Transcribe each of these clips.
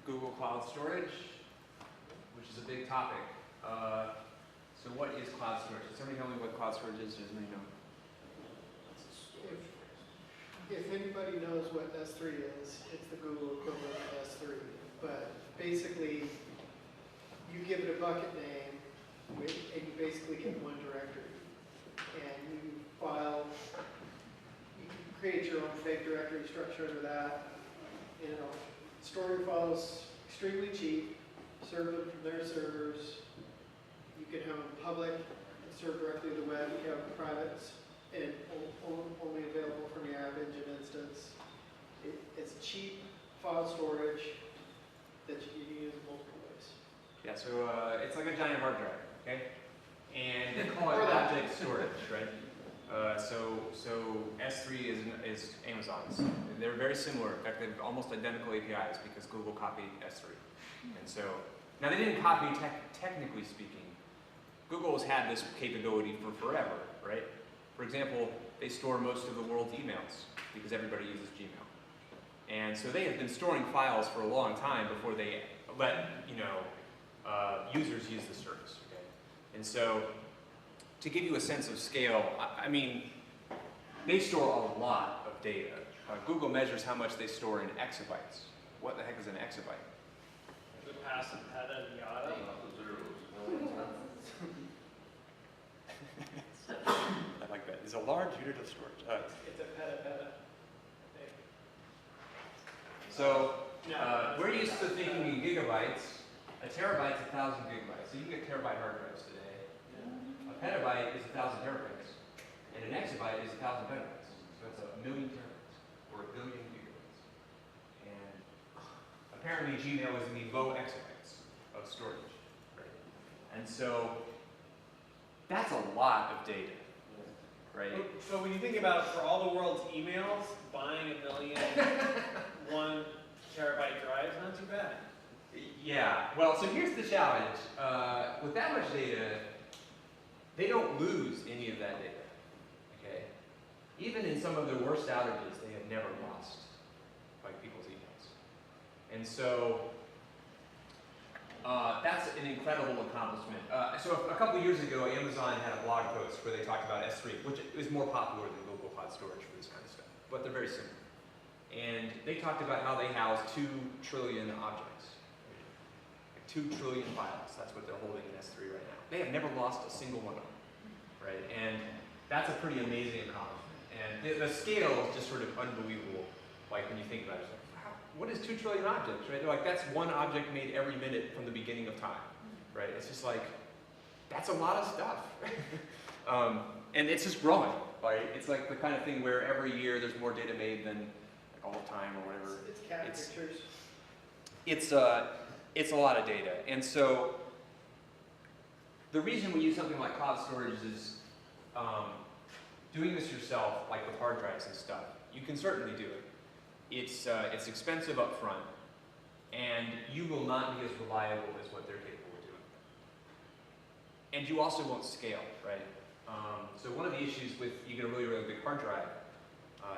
Google Cloud Storage, which is a big topic. So what is cloud storage? Does somebody tell me what cloud storage is? Does anybody know? If anybody knows what S3 is, it's the Google equivalent of S3. But basically, you give it a bucket name, and you basically get one directory. And you file, you can create your own fake directory structure under that. You know, store your files extremely cheap, serve them from their servers. You can have them public, serve directly to the web. You can have them private and only available from your app engine instance. It's cheap file storage that you can use in multiple ways. Yeah, so it's like a giant hard drive, okay? And they call it object storage, right? So S3 is Amazon's. They're very similar. In fact, they have almost identical APIs because Google copied S3. And so, now they didn't copy technically speaking. Google has had this capability for forever, right? For example, they store most of the world's emails because everybody uses Gmail. And so they have been storing files for a long time before they let users use the service. Okay? And so to give you a sense of scale, I mean, they store a lot of data. Google measures how much they store in exabytes. What the heck is an exabyte? The passive peta and yada. I like that. It's a large unit of storage. It's a peta. So we're used to thinking in gigabytes. A terabyte's 1,000 gigabytes. So you can get terabyte hard drives today. A petabyte is 1,000 terabytes. And an exabyte is 1,000 petabytes. So it's 1,000,000 terabytes, or 1,000,000,000 gigabytes. And apparently Gmail is in the low exabytes of storage. Right? And so that's a lot of data. Right? So when you think about it, for all the world's emails, buying 1,000,000 1 terabyte drive is not too bad. Yeah, well, so here's the challenge. With that much data, they don't lose any of that data, okay? Even in some of their worst outages, they have never lost like people's emails. And so that's an incredible accomplishment. So a couple years ago, Amazon had a blog post where they talked about S3, which is more popular than Google Cloud Storage for this kind of stuff, but they're very similar. And they talked about how they house 2 trillion objects. 2 trillion files, that's what they're holding in S3 right now. They have never lost a single one of them, right? And that's a pretty amazing accomplishment. And the scale is just sort of unbelievable, like when you think about it. It's like, wow, what is 2 trillion objects, right? They're like, that's one object made every minute from the beginning of time, right? It's just like, that's a lot of stuff. And it's just growing, right? It's like the kind of thing where every year there's more data made than all the time or whatever. It's cat pictures. It's a lot of data. And so the reason we use something like cloud storage is doing this yourself, like with hard drives and stuff. You can certainly do it. It's expensive up front, and you will not be as reliable as what they're capable of doing. And you also won't scale, right? So one of the issues with, you get a really, really big hard drive,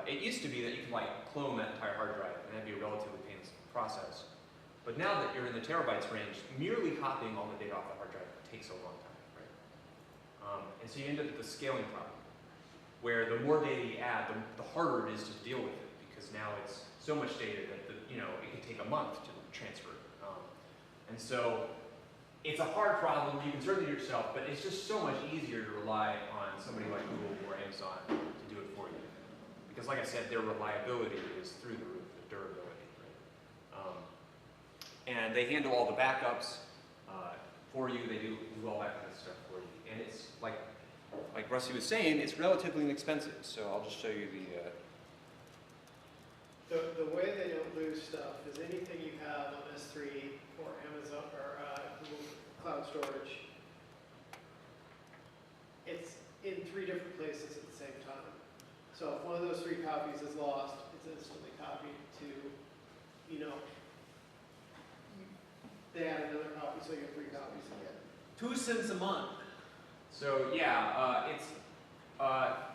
it used to be that you could like clone that entire hard drive, and that'd be a relatively painless process. But now that you're in the terabytes range, merely copying all the data off the hard drive takes a long time, right? And so you end up with the scaling problem, where the more data you add, the harder it is to deal with it, because now it's so much data that it can take a month to transfer. And so it's a hard problem. You can certainly do it yourself, but it's just so much easier to rely on somebody like Google or Amazon to do it for you. Because like I said, their reliability is through the roof, the durability. Right? And they handle all the backups for you. They do all that kind of stuff for you. And it's like Rusty was saying, it's relatively inexpensive. So I'll just show you The way they don't lose stuff is anything you have on S3 or Amazon or Google Cloud Storage, it's in 3 different places at the same time. So if one of those 3 copies is lost, it's instantly copied to, they add another copy, so you have 3 copies again. 2 cents a month. So yeah, it's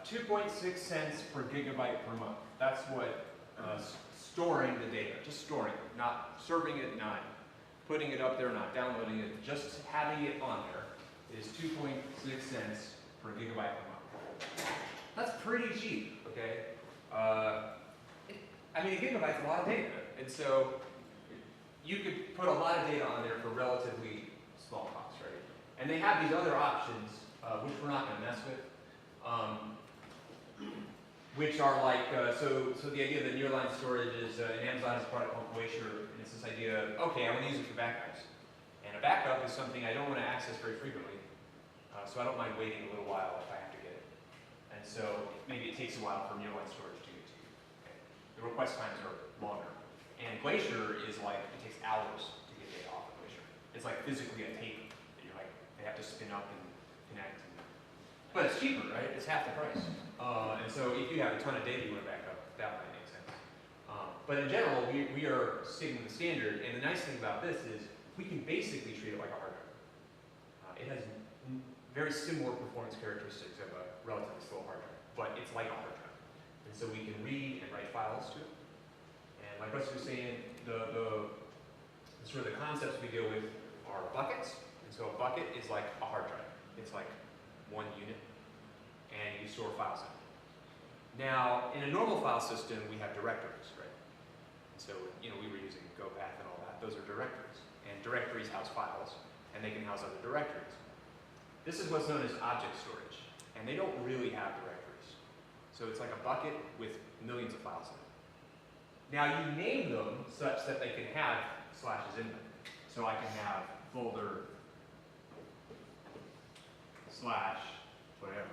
2.6 cents per gigabyte per month. That's what storing the data, just storing it, not serving it, not putting it up there, not downloading it, just having it on there is 2.6 cents per gigabyte per month. That's pretty cheap, okay? I mean, a gigabyte's a lot of data, and so you could put a lot of data on there for relatively small cost, right? And they have these other options, which we're not going to mess with, which are like, so the idea that nearline storage is, in Amazon has a product called Glacier, and it's this idea, okay, I want to use it for backups. And a backup is something I don't want to access very frequently, so I don't mind waiting a little while if I have to get it. And so maybe it takes a while for nearline storage to get to you. Okay. The request times are longer. And Glacier is like, it takes hours to get data off of Glacier. It's like physically a tape that you're like, they have to spin up and connect. But it's cheaper, right? It's half the price. And so if you have a ton of data you want to back up, that might make sense. But in general, we are sticking to the standard. And the nice thing about this is we can basically treat it like a hard drive. It has very similar performance characteristics of a relatively slow hard drive, but it's like a hard drive. And so we can read and write files to it. And like Rusty was saying, the sort of the concepts we deal with are buckets. And so a bucket is like a hard drive. It's like one unit, and you store files in it. Now, in a normal file system, we have directories, right? And so, you know, we were using GoPath and all that. Those are directories. And directories house files, and they can house other directories. This is what's known as object storage, and they don't really have directories. So it's like a bucket with millions of files in it. Now, you name them such that they can have slashes in them. So I can have folder slash whatever.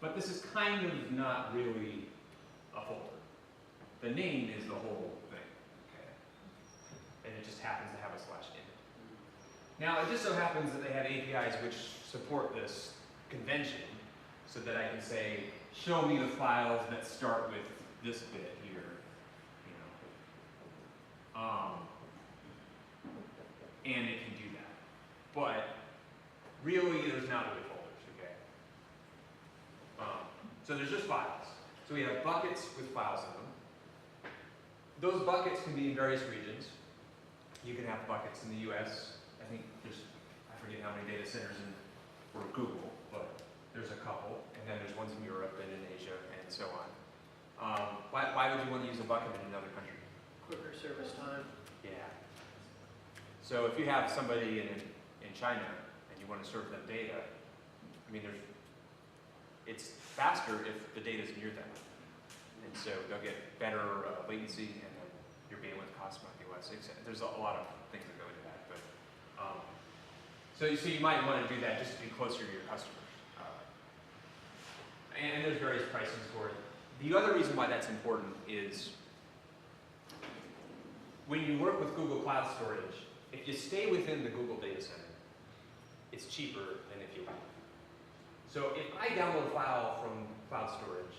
But this is kind of not really a folder. The name is the whole thing, okay? And it just happens to have a slash in it. Now, it just so happens that they have APIs which support this convention so that I can say, show me the files that start with this bit here, you know. And it can do that. But really, there's not really folders, okay? So there's just files. So we have buckets with files in them. Those buckets can be in various regions. You can have buckets in the US. I think there's, I forget how many data centers for Google, but there's a couple. And then there's ones in Europe and in Asia and so on. Why would you want to use a bucket in another country? Quicker service time. Yeah. So if you have somebody in China and you want to serve them data, I mean, it's faster if the data is near them. And so they'll get better latency, and then your bandwidth costs might be less. There's a lot of things that go into that. But so you might want to do that just to be closer to your customers. And there's various pricings for it. The other reason why that's important is when you work with Google Cloud Storage, if you stay within the Google data center, it's cheaper than if you leave. So if I download a file from cloud storage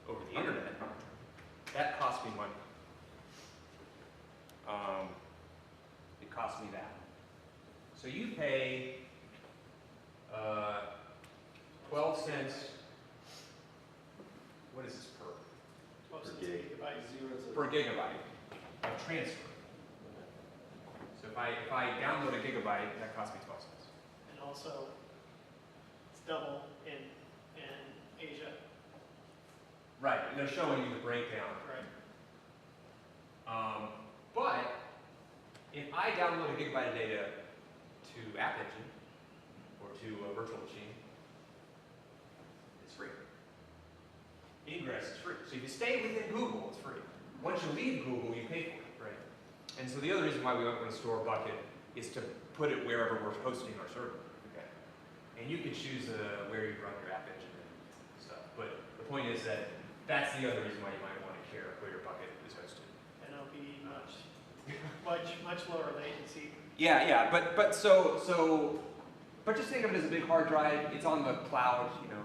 over the internet, that costs me money. It costs me that. So you pay 12 cents. What is this per? 12 cents a gigabyte. Per gigabyte of transfer. So if I download a gigabyte, that costs me 12 cents. And also, it's double in Asia. Right, and they're showing you the breakdown. Right. But if I download a gigabyte of data to App Engine or to a virtual machine, it's free. Ingress is free. So if you stay within Google, it's free. Once you leave Google, you pay for it, right? And so the other reason why we want to store a bucket is to put it wherever we're hosting our server. Okay. And you can choose where you run your App Engine and stuff. But the point is that that's the other reason why you might want to care where your bucket is hosted. And it'll be much lower latency. Yeah, but just think of it as a big hard drive. It's on the cloud, you know,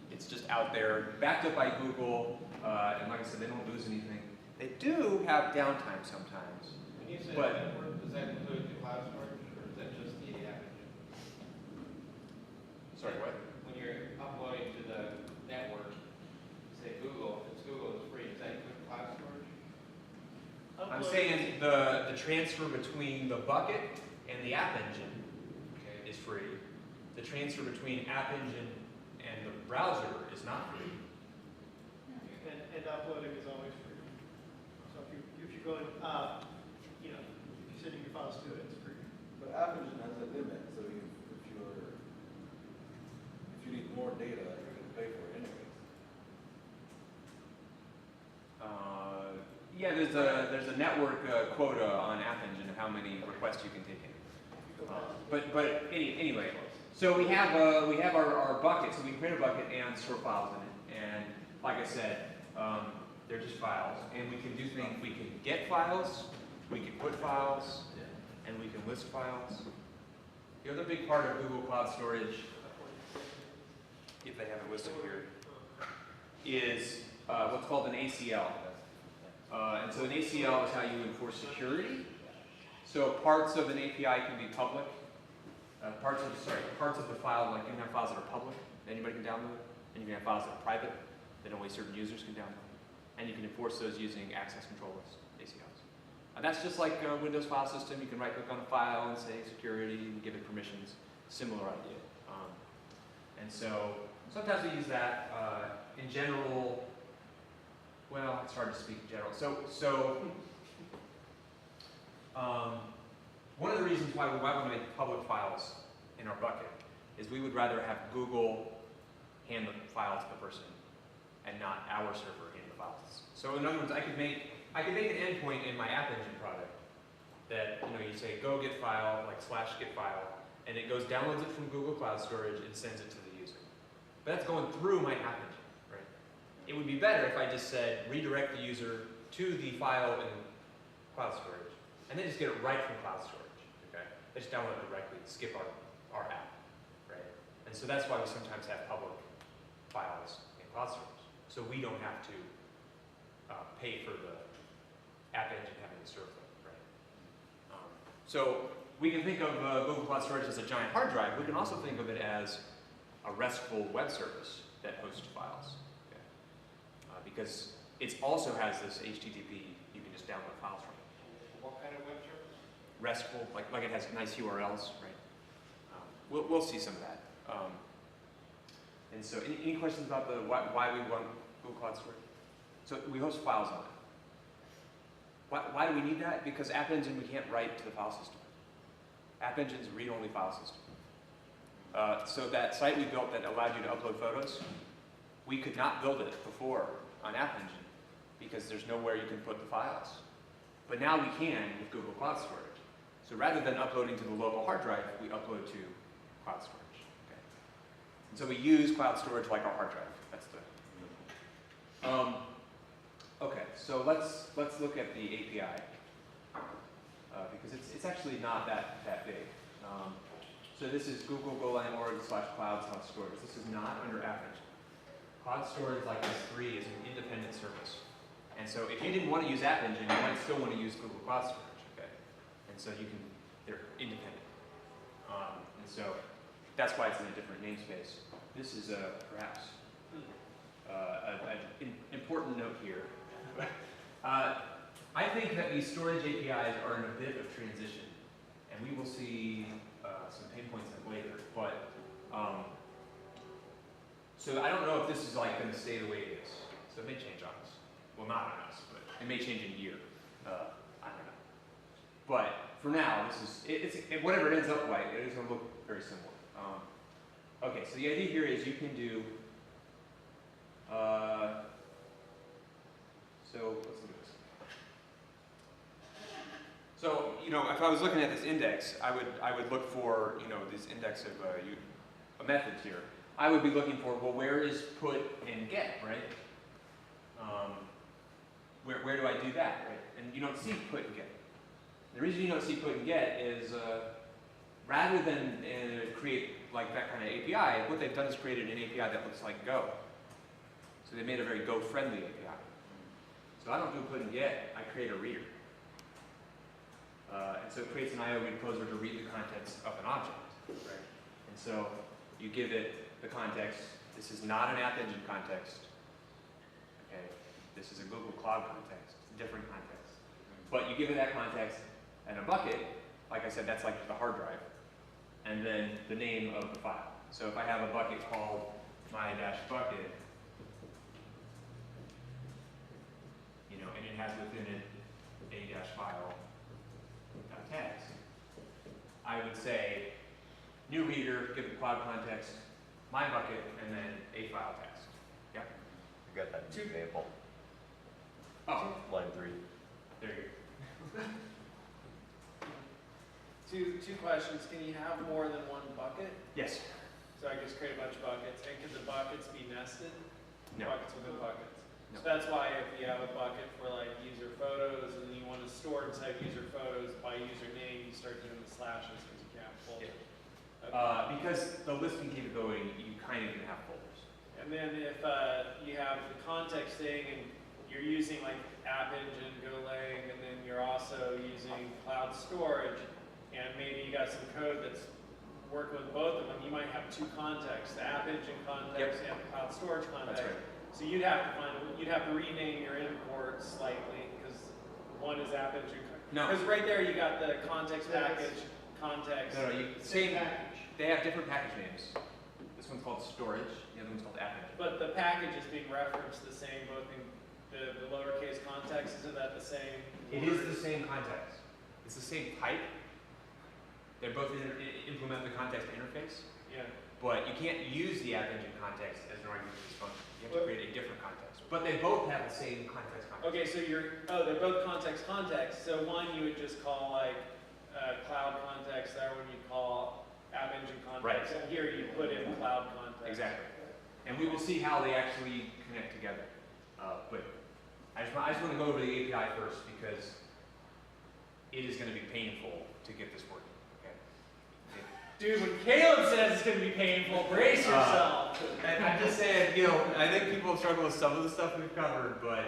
it's just out there, backed up by Google, and like I said, they don't lose anything. They do have downtime sometimes. When you say But- network, does that include the cloud storage, or is that just the App Engine? Sorry, what? When you're uploading to the network, say Google, if it's Google, it's I'm saying the transfer between the bucket and the App Engine is free. The transfer between App Engine and the browser is not free. And uploading is always free. So if you're going up, you know, if you're sending your files to it, it's free. But App Engine has a limit, so if you need more data, you're going to pay for it anyways. Yeah, there's a network quota on App Engine of how many requests you can take in. But anyway, so we have our bucket, so we can create a bucket and store files in it. And like I said, they're just files, and we can do things. We can get files, we can put files, and we can list files. The other big part of Google Cloud Storage, if they have it listed here, is what's called an ACL. And so an ACL is how you enforce security. So parts of an API can be public. Parts of the file, like you can have files that are public, that anybody can download, and you can have files that are private, that only certain users can download. And you can enforce those using access control list, ACLs. That's just like a Windows file system. You can right-click on a file and say security and give it permissions. Similar idea. And so sometimes we use that. In general, well, it's hard to speak in general. One of the reasons why we want to make public files in our bucket is we would rather have Google hand the file to the person and not our server hand the files. So in other words, I could make an endpoint in my App Engine product that you say go get file, like /get file, and it goes downloads it from Google Cloud Storage and sends it to the user. But that's going through my App Engine. It would be better if I just said redirect the user to the file in cloud storage, and then just get it right from cloud storage. Okay, they just download it directly, skip our app, right? And so that's why we sometimes have public files in cloud storage, so we don't have to pay for the App Engine having to serve them, right? So we can think of Google Cloud Storage as a giant hard drive. We can also think of it as a RESTful web service that hosts files. Because it also has this HTTP, you can just download files from it. What kind of web service? RESTful, like it has nice URLs, right? We'll see some of that. And so, any questions about why we want Google Cloud Storage? So we host files on it. Why do we need that? Because App Engine, we can't write to the file system. App Engine's a read-only file system. So that site we built that allowed you to upload photos, we could not build it before on App Engine because there's nowhere you can put the files. But now we can with Google Cloud Storage. So rather than uploading to the local hard drive, we upload to cloud storage. Okay. And so we use cloud storage like our hard drive. That's the. Okay, so let's look at the API because it's actually not that big. So this is Google Golang.org/cloud/storage. This is not under App Engine. Cloud storage like S3 is an independent service. And so if you didn't want to use App Engine, you might still want to use Google Cloud Storage, okay? And so they're independent. And so that's why it's in a different namespace. This is perhaps an important note here. I think that these storage APIs are in a bit of transition. And we will see some pain points in it later. But so I don't know if this is like going to stay the way it is. So it may change on us. Well, not on us, but it may change in a year. I don't know. But for now, whatever it ends up like, it is going to look very similar. Okay, so the idea here is you can do. So let's look at this. So if I was looking at this index, I would look for this index of a method here. I would be looking for, well, where is put and get, right? Where do I do that, right? And you don't see put and get. The reason you don't see put and get is rather than create like that kind of API, what they've done is created an API that looks like Go. So they made a very Go-friendly API. So I don't do put and get, I create a reader. And so it creates an IO recloser to read the contents of an object, right? And so you give it the context. This is not an App Engine context. Okay, this is a Google Cloud context, different context. But you give it that context and a bucket, like I said, that's like the hard drive, and then the name of the file. So if I have a bucket called my-bucket, you know, and it has within it a-file tags, I would say new reader, give the cloud context, my bucket, and then a file task. Yeah? You got that in the example, Oh, line 3. there you go. Two questions. Can you have more than one bucket? Yes. So I just create a bunch of buckets. And can the buckets be nested? No. Buckets within buckets. No. So that's why if you have a bucket for like user photos and you want to store inside user photos by username, you start doing the slashes because you can't fold it. Okay. Because the listing capability, you kind of can have folders. And then if you have the context thing and you're using like App Engine, Golang, and then you're also using cloud storage, and maybe you got some code that's working with both of them, you might have two contexts, the App Engine context and the cloud storage context. That's right. So you'd have to rename your import slightly because one is App Engine. No. Because right there you got the context package, context. No, you Same same. package. They have different package names. This one's called storage. The other one's called app engine. But the package is being referenced the same, both in the lowercase context. Isn't that the same? It is the same context. It's the same type. They both implement the context interface, Yeah. but you can't use the app engine context as an argument for this function. You have to What? create a different context. But they both have the same context. Okay, so they're both context. So one you would just call like cloud context, the other one you call app engine context. Right. And here you put in cloud context. Exactly. And we will see how they actually connect together. But I just want to go over the API first because it is going to be painful to get this working. Okay. Dude, when Caleb says it's going to be painful, brace yourself. And I'm just saying, you know, I think people struggle with some of the stuff we've covered, but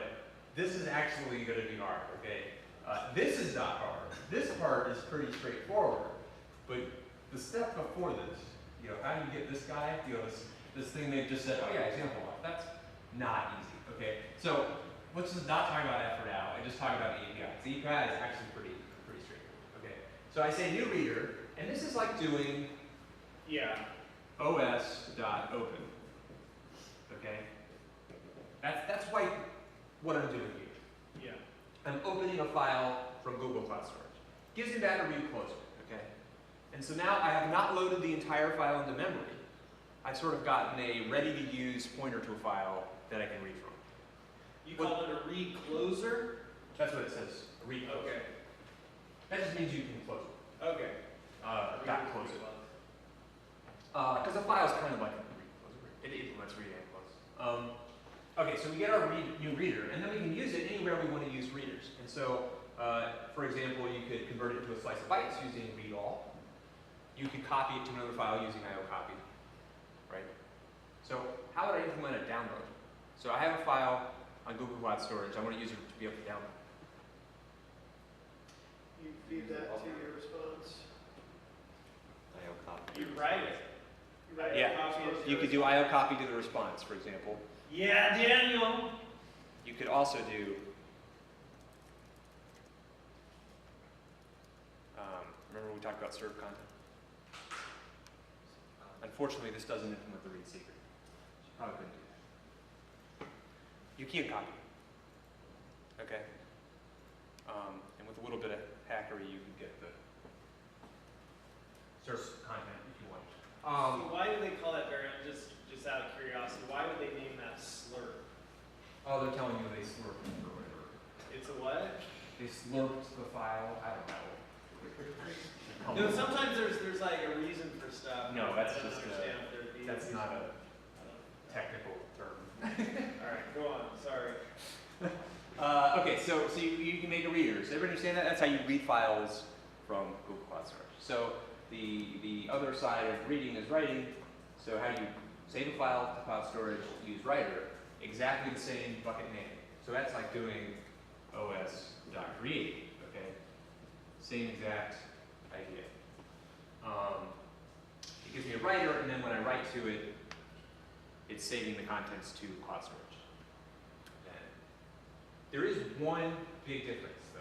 this is actually going to be hard. Okay. This is not hard. This part is pretty straightforward. But the step before this, you know, how do you get this guy? You know, this thing they just said, oh yeah, example one. That's not easy. Okay. So let's just not talk about that for now and just talk about the API. The API is actually pretty straightforward. Okay. So I say new reader, and this is like doing Yeah. os.open. Okay? That's why what I'm doing here. Yeah. I'm opening a file from Google Cloud Storage. Gives me back a read closer, okay? And so now I have not loaded the entire file into memory. I've sort of gotten a ready-to-use pointer to a file that I can read from. You call it a read closer? That's what it says, read closer. Okay. That just means you can close it. Okay. Dot close it. Because a file is kind of like a read closer. It implements read and close. Okay, so we get our new reader, and then we can use it anywhere we want to use readers. And so, for example, you could convert it to a slice of bytes using read all. You could copy it to another file using IOcopy, right? So how would I implement a download? So I have a file on Google Cloud Storage. I want to use it to be able to download. You feed that to your response. IOcopy. You write it. You write Yeah. a copy of You could do IOcopy to the response, for example. Yeah, Daniel. You could also do, remember we talked about served content? Unfortunately, this doesn't implement the read secret. You probably couldn't do that. You can copy, okay? And with a little bit of hackery, you can get the source content if you want. So why do they call that variant? Just out of curiosity, why would they name that slurp? Oh, they're telling you they slurped it or whatever. It's a what? They slurped the file. I don't know. No, sometimes there's like a reason for stuff. No, that's I don't just understand if there'd be that's reason. not a I don't- technical term. All right, go on. Sorry. Okay, so you can make a reader. Does everybody understand that? That's how you read files from Google Cloud Storage. So the other side of reading is writing. So how do you save a file to cloud storage, use writer, exactly the same bucket name. So that's like doing os.create, okay? Same exact idea. It gives me a writer, and then when I write to it, it's saving the contents to cloud storage. Then there is one big difference, though.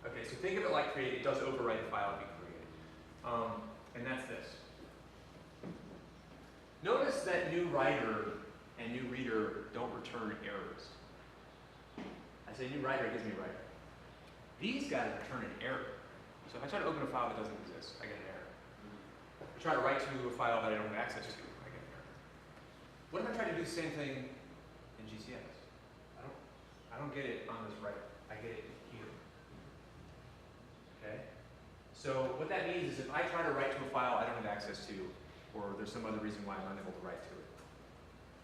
Okay, so think of it like create. It does overwrite the file we created. And that's this. Notice that new writer and new reader don't return errors. I say new writer, it gives me writer. These guys return an error. So if I try to open a file that doesn't exist, I get an error. If I try to write to a file that I don't have access to, I get an error. What if I try to do the same thing in GCS? I don't get it on this writer. I get it here. Okay? So what that means is if I try to write to a file I don't have access to, or there's some other reason why I'm unable to write to it,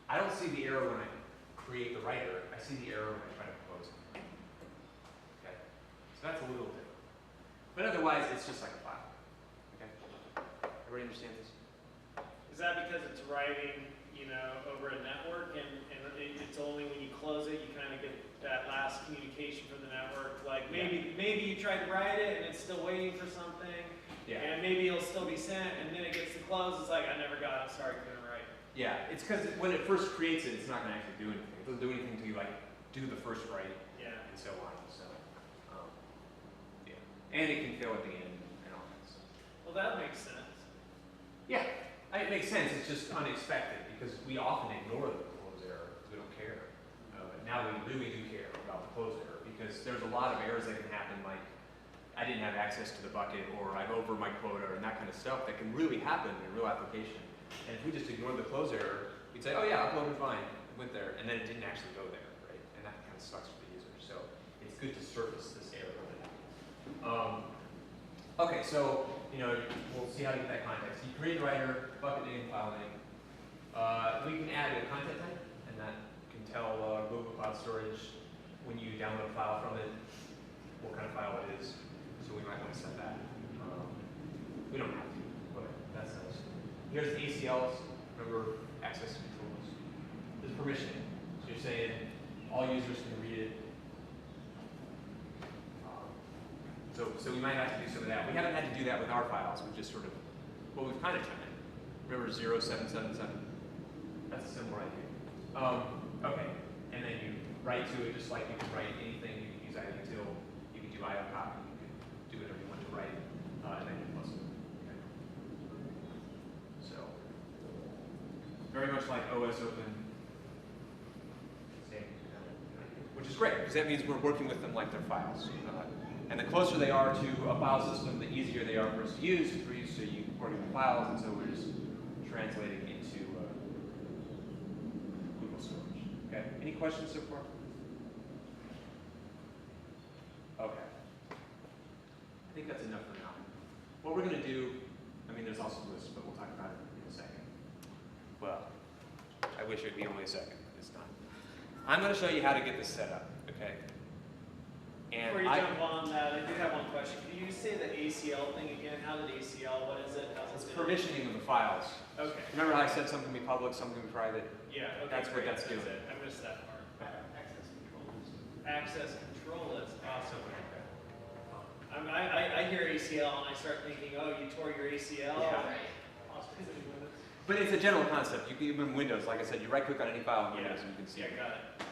I don't see the error when I create the writer. I see the error when I try to compose it. Okay? So that's a little different. But otherwise, it's just like a file. Okay? Everybody understand this? Is that because it's writing, over a network, and it's only when you close it, you kind of get that last communication from the network? Like maybe you tried to write it and it's still waiting for something, and maybe it'll still be sent, and then it gets to close, it's like, I never got it, sorry, couldn't write. Yeah, it's because when it first creates it, it's not going to actually do anything. It doesn't do anything to like do the first write and so on. So, and it can fail at the end and all that stuff. Well, that makes sense. Yeah, it makes sense. It's just unexpected because we often ignore the close error because we don't care. But now we really do care about the close error because there's a lot of errors that can happen, like I didn't have access to the bucket, or I'm over my quota, and that kind of stuff that can really happen in a real application. And if we just ignore the close error, we'd say, oh yeah, uploaded fine, it went there, and then it didn't actually go there, right? And that kind of sucks for the user. So it's good to surface this error when it happens. Okay, so we'll see how to get that context. You create a writer, bucket name, file name. We can add a content type, and that can tell Google Cloud Storage when you download a file from it what kind of file it is. So we might want to set that. We don't have to, but that's nice. Here's the ACLs. Remember, access controls. This is permissioning. So you're saying all users can read it. So we might have to do some of that. We haven't had to do that with our files. We've just sort of, well, we've kind of done it. Remember 0777? That's a similar idea. Okay, and then you write to it just like you can write anything. You can use IOTIL. You can do IO copy. You can do whatever you want to write, and then you plus it. Okay. So very much like OS Open, same, which is great because that means we're working with them like they're files. And the closer they are to a file system, the easier they are for us to use. Because we're used to working with files, and so we're just translating into Google Storage. Okay. Any questions so far? Okay. I think that's enough for now. What we're going to do, there's also lists, but we'll talk about it in a second. Well, I wish it would be only a second. It's not. I'm going to show you how to get this set up. Okay. And before you jump on that, I do have one question. Can you say the ACL thing again? How did ACL, what is it? It's permissioning of the files. Okay. Remember how I said something can be public, something can be private? Yeah, okay. That's what that's doing. It. I missed that part. Access control list. Access control list. Awesome. I hear ACL and I start thinking, oh, you tore your ACL. Yeah. But it's a general concept. You can even in Windows, like I said, you right click on any file in Windows and you can see it. Yeah, got it.